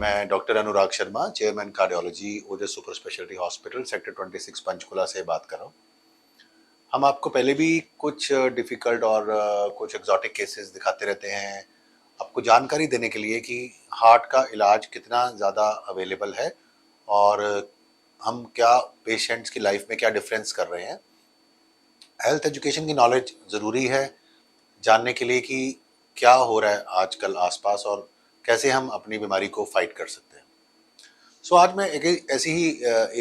मैं doctor Anurag Sharma, chairman cardiology, Ojas super speciality hospital, sector 26 Panchkula से बात कर रहा हूँ। हम आपको पहले भी कुछ डिफ़िकल्ट और कुछ एक्सोटिक केसेस दिखाते रहते हैं, आपको जानकारी देने के लिए कि हार्ट का इलाज कितना ज़्यादा अवेलेबल है और हम क्या पेशेंट्स की लाइफ में क्या डिफरेंस कर रहे हैं। हेल्थ एजुकेशन की नॉलेज ज़रूरी है जानने के लिए कि क्या हो रहा है आजकल आसपास और कैसे हम अपनी बीमारी को फाइट कर सकते हैं। आज मैं एक ऐसी ही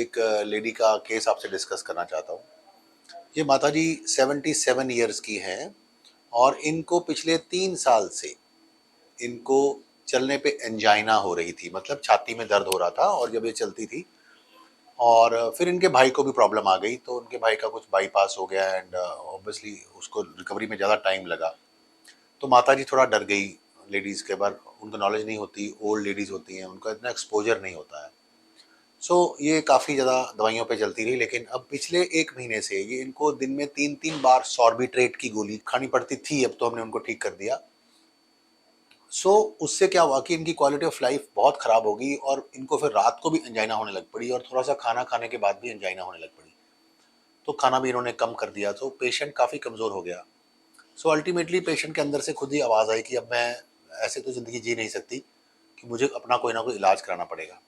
एक लेडी का केस आपसे डिस्कस करना चाहता हूँ। ये माताजी 77 ईयर्स की हैं और इनको पिछले 3 साल से इनको चलने पे एंजाइना हो रही थी, मतलब छाती में दर्द हो रहा था और जब ये चलती थी और फिर इनके भाई को भी प्रॉब्लम आ गई, तो उनके भाई का कुछ बाईपास हो गया एंड ऑब्वियसली उसको रिकवरी में ज़्यादा टाइम लगा। तो माताजी थोड़ा डर गई। लेडीज़ के बार उनको नॉलेज नहीं होती, ओल्ड लेडीज़ होती हैं, उनका इतना एक्सपोजर नहीं होता है। ये काफ़ी ज़्यादा दवाइयों पे चलती रही, लेकिन अब पिछले 1 महीने से ये इनको दिन में 3-3 बार सॉर्बिट्रेट की गोली खानी पड़ती थी, अब तो हमने उनको ठीक कर दिया। उससे क्या हुआ कि इनकी क्वालिटी ऑफ लाइफ बहुत ख़राब हो गई और इनको फिर रात को भी एंजाइना होने लग पड़ी और थोड़ा-सा खाना खाने के बाद भी एंजाइना होने लग पड़ी। तो खाना भी इन्होंने कम कर दिया, तो पेशेंट काफ़ी कमज़ोर हो गया। अल्टीमेटली पेशेंट के अंदर से खुद ही आवाज़ आई कि अब मैं ऐसे तो ज़िंदगी जी नहीं सकती, कि मुझे अपना कोई ना कोई इलाज कराना पड़ेगा।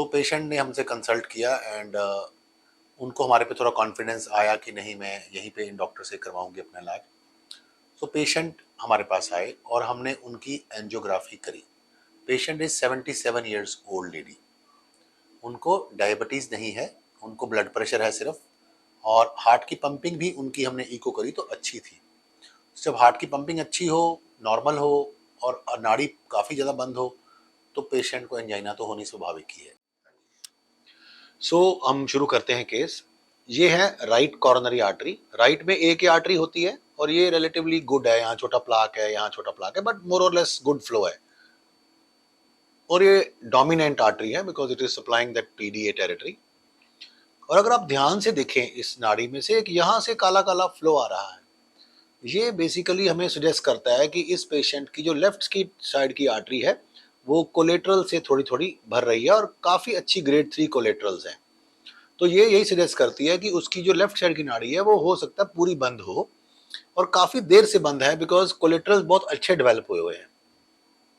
पेशेंट ने हमसे कंसल्ट किया एंड उनको हमारे पे थोड़ा कॉन्फिडेंस आया कि नहीं, मैं यहीं पे इन डॉक्टर से करवाऊंगी अपना इलाज। पेशेंट हमारे पास आए और हमने उनकी एंजियोग्राफी करी। Patient is 77 years old lady. उनको डायबिटीज़ नहीं है, उनको ब्लड प्रेशर है सिर्फ, और हार्ट की पंपिंग भी उनकी हमने इको करी तो अच्छी थी। जब हार्ट की पंपिंग अच्छी हो, नॉर्मल हो और नाड़ी काफ़ी ज़्यादा बंद हो, तो पेशेंट को एंजाइना तो होनी स्वाभाविक ही है। हम शुरू करते हैं केस। ये है राइट कॉर्नरी आर्टरी। राइट में एक ही आर्टरी होती है और ये रिलेटिवली गुड है, यहाँ छोटा प्लाक है, यहाँ छोटा प्लाक है, बट मोर और लेस गुड फ्लो है। और ये डोमिनेंट आर्टरी है because it is supplying that PDA territory. और अगर आप ध्यान से देखें, इस नाड़ी में से एक यहाँ से काला काला फ्लो आ रहा है। ये बेसिकली हमें सजेस्ट करता है कि इस पेशेंट की जो लेफ्ट की साइड की आर्टरी है वो कोलेट्रल से थोड़ी थोड़ी भर रही है और काफ़ी अच्छी ग्रेड 3 कोलेट्रल्स हैं। तो ये यही सजेस्ट करती है कि उसकी जो लेफ्ट साइड की नाड़ी है वो हो सकता है पूरी बंद हो, और काफ़ी देर से बंद है बिकॉज कोलेट्रल्स बहुत अच्छे डेवलप हुए हुए हैं।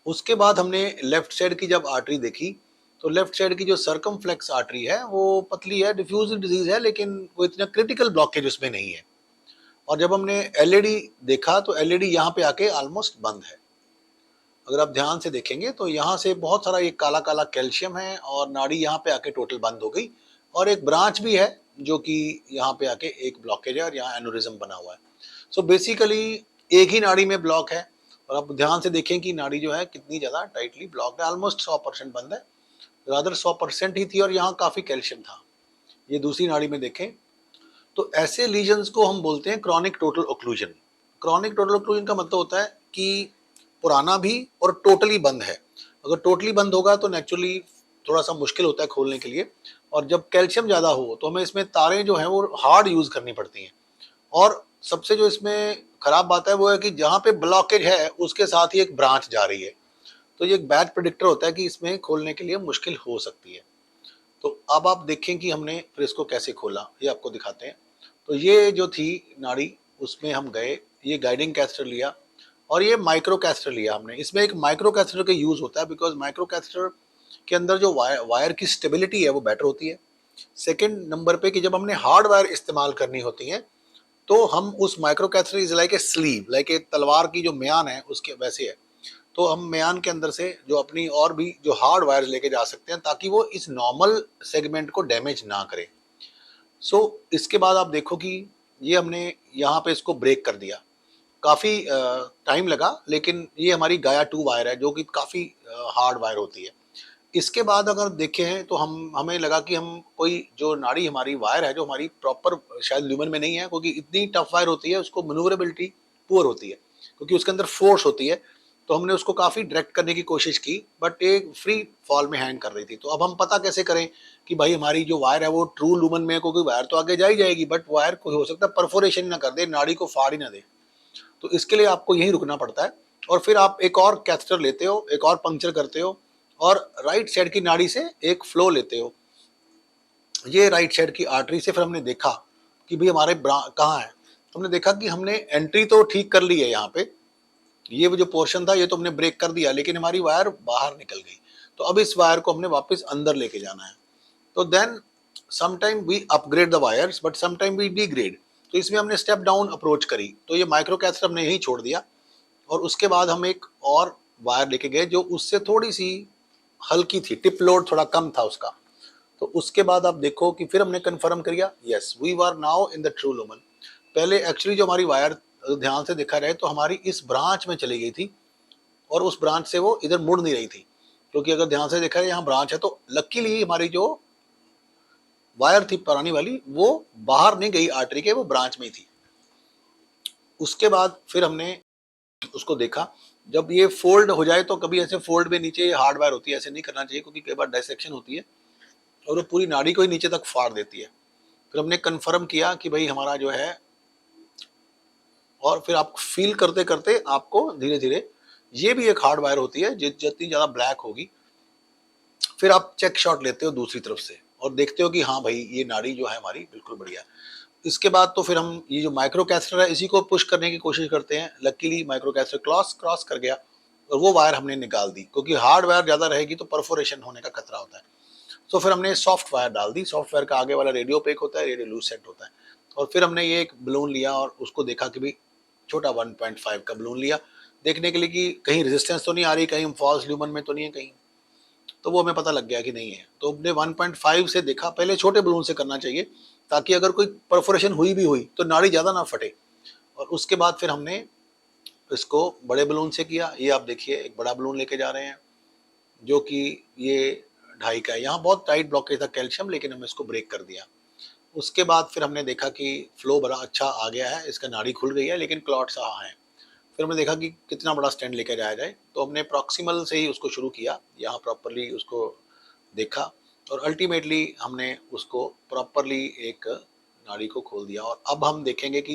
उसके बाद हमने लेफ्ट साइड की जब आर्टरी देखी, तो लेफ्ट साइड की जो सर्कमफ्लेक्स आर्टरी है वो पतली है, डिफ्यूजिव डिजीज है, लेकिन वो इतना क्रिटिकल ब्लॉकेज उसमें नहीं है। और जब हमने एलईडी देखा तो एलईडी यहाँ पे आके ऑलमोस्ट बंद है। अगर आप ध्यान से देखेंगे तो यहाँ से बहुत सारा ये काला काला कैल्शियम है और नाड़ी यहाँ पे आके टोटल बंद हो गई। और एक ब्रांच भी है जो कि यहाँ पे आके एक ब्लॉकेज है और यहाँ एनोरिज्म बना हुआ है। बेसिकली एक ही नाड़ी में ब्लॉक है। और आप ध्यान से देखें कि नाड़ी जो है कितनी ज़्यादा टाइटली ब्लॉक है, ऑलमोस्ट 100% बंद है, रादर 100% ही थी और यहाँ काफ़ी कैल्शियम था। ये दूसरी नाड़ी में देखें तो ऐसे लीजन्स को हम बोलते हैं chronic total occlusion. Chronic total occlusion का मतलब होता है कि पुराना भी और टोटली बंद है। अगर टोटली बंद होगा तो नेचुरली थोड़ा सा मुश्किल होता है खोलने के लिए, और जब कैल्शियम ज़्यादा हो तो हमें इसमें तारें जो हैं वो हार्ड यूज़ करनी पड़ती हैं। और सबसे जो इसमें ख़राब बात है वो है कि जहाँ पे ब्लॉकेज है उसके साथ ही एक ब्रांच जा रही है, तो ये एक बैड प्रिडिक्टर होता है कि इसमें खोलने के लिए मुश्किल हो सकती है। तो अब आप देखें कि हमने फिर इसको कैसे खोला, ये आपको दिखाते हैं। तो ये जो थी नाड़ी, उसमें हम गए, ये गाइडिंग कैथेटर लिया और ये माइक्रो कैथेटर लिया हमने। इसमें एक माइक्रो कैथेटर का यूज़ होता है बिकॉज माइक्रो कैथेटर के अंदर जो वायर की स्टेबिलिटी है वो बेटर होती है। सेकेंड नंबर पे कि जब हमने हार्ड वायर इस्तेमाल करनी होती है तो हम उस micro catheter is like a sleeve, like a तलवार की जो म्यान है उसके वैसे है। तो हम म्यान के अंदर से जो अपनी और भी जो हार्ड वायर्स लेके जा सकते हैं ताकि वो इस नॉर्मल सेगमेंट को डैमेज ना करे। इसके बाद आप देखो कि ये हमने यहाँ पे इसको ब्रेक कर दिया। काफ़ी टाइम लगा, लेकिन ये हमारी गाया 2 वायर है जो कि काफ़ी हार्ड वायर होती है। इसके बाद अगर देखें तो हमें लगा कि हम कोई जो नाड़ी हमारी वायर है जो हमारी प्रॉपर शायद ल्यूमन में नहीं है, क्योंकि इतनी टफ वायर होती है, उसको मनूवरेबिलिटी पुअर होती है क्योंकि उसके अंदर फोर्स होती है। तो हमने उसको काफ़ी डायरेक्ट करने की कोशिश की बट एक फ्री फॉल में हैंग कर रही थी। तो अब हम पता कैसे करें कि भाई हमारी जो वायर है वो ट्रू लूमन में है, क्योंकि वायर तो आगे जा ही जाएगी बट वायर को हो सकता है परफोरेशन ना कर दे, नाड़ी को फाड़ ही ना दे। तो इसके लिए आपको यहीं रुकना पड़ता है और फिर आप एक और कैथेटर लेते हो, एक और पंक्चर करते हो और राइट साइड की नाड़ी से एक फ्लो लेते हो। ये राइट साइड की आर्टरी से फिर हमने देखा कि भाई हमारे कहाँ है। तो हमने देखा कि हमने एंट्री तो ठीक कर ली है यहाँ पे, ये जो पोर्शन था ये तो हमने ब्रेक कर दिया, लेकिन हमारी वायर बाहर निकल गई। तो अब इस वायर को हमने वापस अंदर लेके जाना है। तो then sometime we upgrade the wires but sometime we degrade. तो इसमें हमने स्टेप डाउन अप्रोच करी, तो ये माइक्रो कैथेटर हमने यही छोड़ दिया और उसके बाद हम एक और वायर लेके गए जो उससे थोड़ी सी हल्की थी, टिप लोड थोड़ा कम था उसका। तो उसके बाद आप देखो कि फिर हमने कंफर्म किया, yes we were now in the true lumen. पहले एक्चुअली जो हमारी वायर, ध्यान से देखा जाए तो हमारी इस ब्रांच में चली गई थी और उस ब्रांच से वो इधर मुड़ नहीं रही थी, क्योंकि अगर ध्यान से देखा जाए यहाँ ब्रांच है, तो लकीली हमारी जो वायर थी पुरानी वाली वो बाहर नहीं गई आर्टरी के, वो ब्रांच में ही थी। उसके बाद फिर हमने उसको देखा, जब ये फोल्ड हो जाए तो कभी ऐसे फोल्ड में नीचे हार्ड वायर होती है, ऐसे नहीं करना चाहिए क्योंकि कई बार डायसेक्शन होती है और वो पूरी नाड़ी को ही नीचे तक फाड़ देती है। फिर हमने कंफर्म किया कि भाई हमारा जो है, और फिर आप फील करते करते आपको धीरे धीरे, ये भी एक हार्ड वायर होती है, जितनी ज्यादा ब्लैक होगी, फिर आप चेक शॉट लेते हो दूसरी तरफ से और देखते हो कि हाँ भाई ये नाड़ी जो है हमारी बिल्कुल बढ़िया। इसके बाद तो फिर हम ये जो माइक्रो कैथेटर है इसी को पुश करने की कोशिश करते हैं। लकीली माइक्रो कैथेटर क्रॉस कर गया और वो वायर हमने निकाल दी, क्योंकि हार्ड वायर ज्यादा रहेगी तो परफोरेशन होने का खतरा होता है। तो फिर हमने सॉफ्ट वायर डाल दी। सॉफ्ट वायर का आगे वाला रेडियो पेक होता है, रेडियो लूसेंट होता है। और फिर हमने ये एक बलून लिया और उसको देखा कि भाई छोटा 1.5 का बलून लिया, देखने के लिए कि कहीं रेजिस्टेंस तो नहीं आ रही, कहीं फॉल्स ल्यूमन में तो नहीं है कहीं। तो वो हमें पता लग गया कि नहीं है। तो हमने 1.5 से देखा, पहले छोटे बलून से करना चाहिए ताकि अगर कोई परफोरेशन हुई भी हुई तो नाड़ी ज़्यादा ना फटे। और उसके बाद फिर हमने इसको बड़े बलून से किया। ये आप देखिए एक बड़ा बलून लेके जा रहे हैं जो कि ये 2.5 का है। यहाँ बहुत टाइट ब्लॉकेज था कैल्शियम, लेकिन हमने इसको ब्रेक कर दिया। उसके बाद फिर हमने देखा कि फ्लो बड़ा अच्छा आ गया है, इसका नाड़ी खुल गई है लेकिन क्लॉट्स हाँ है। फिर हमने देखा कि कितना बड़ा स्टैंड लेके जाया जाए, तो हमने प्रॉक्सिमल से ही उसको शुरू किया, यहाँ प्रॉपरली उसको देखा और अल्टीमेटली हमने उसको प्रॉपरली एक नाड़ी को खोल दिया। और अब हम देखेंगे कि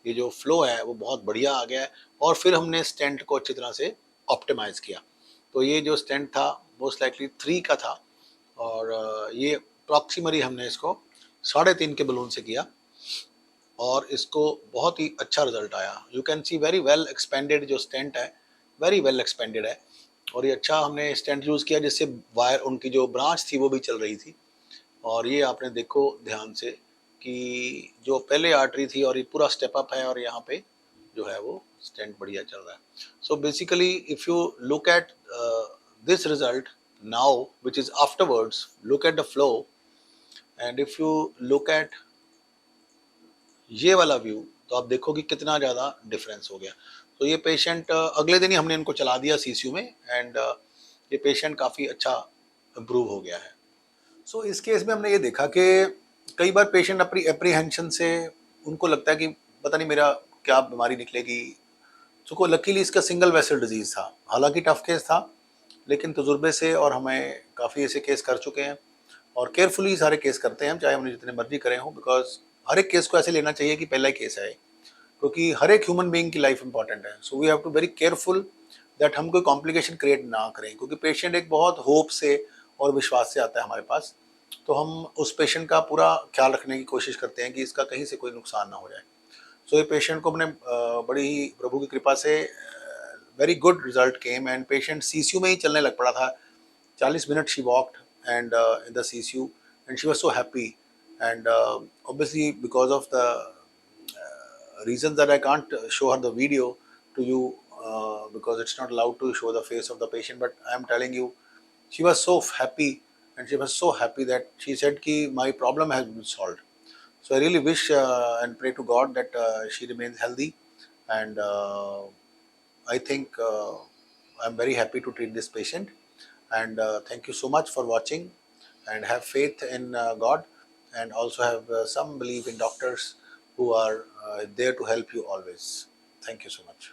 ये जो फ्लो है वो बहुत बढ़िया आ गया है। और फिर हमने स्टेंट को अच्छी तरह से ऑप्टिमाइज किया। तो ये जो स्टेंट था मोस्ट लाइकली 3 का था और ये प्रॉक्सिमली हमने इसको 3.5 के बलून से किया और इसको बहुत ही अच्छा रिजल्ट आया। You can see very well expanded जो स्टेंट है, वेरी वेल एक्सपेंडेड है। और ये अच्छा हमने स्टेंट यूज़ किया जिससे वायर उनकी जो ब्रांच थी वो भी चल रही थी। और ये आपने देखो ध्यान से कि जो पहले आर्टरी थी और ये पूरा स्टेप अप है और यहाँ पे जो है वो स्टेंट बढ़िया चल रहा है। So basically if you look at this result now which is afterwards, look at the flow and if you look at ये वाला व्यू, तो आप देखो कि कितना ज़्यादा डिफरेंस हो गया। तो ये पेशेंट अगले दिन ही हमने इनको चला दिया सीसीयू में एंड ये पेशेंट काफ़ी अच्छा इम्प्रूव हो गया है। सो इस केस में हमने ये देखा कि कई बार पेशेंट अपनी एप्रीहेंशन से उनको लगता है कि पता नहीं मेरा क्या बीमारी निकलेगी। सो लकीली इसका सिंगल वेसल डिजीज था, हालांकि टफ केस था, लेकिन तजुर्बे से और हमें काफ़ी ऐसे केस कर चुके हैं और केयरफुली सारे केस करते हैं हम, चाहे हमने जितने मर्जी करें हो, बिकॉज हर एक केस को ऐसे लेना चाहिए कि पहला ही केस है, क्योंकि हर एक ह्यूमन बीइंग की लाइफ इंपॉर्टेंट है। So we have to very careful that हम कोई कॉम्प्लिकेशन क्रिएट ना करें, क्योंकि पेशेंट एक बहुत होप से और विश्वास से आता है हमारे पास। तो हम उस पेशेंट का पूरा ख्याल रखने की कोशिश करते हैं कि इसका कहीं से कोई नुकसान ना हो जाए। सो ये पेशेंट को हमने बड़ी ही प्रभु की कृपा से very good result came and patient CCU में ही चलने लग पड़ा था। 40 minute she walked and in the CCU and she was so happy and obviously because of the reasons that I can't show her the video to you because it's not allowed to show the face of the patient, but I am telling you she was so happy and she was so happy that she said ki my problem has been solved. So I really wish and pray to God that she remains healthy and I think I'm very happy to treat this patient and thank you so much for watching and have faith in God and also have some belief in doctors who are there to help you always. Thank you so much.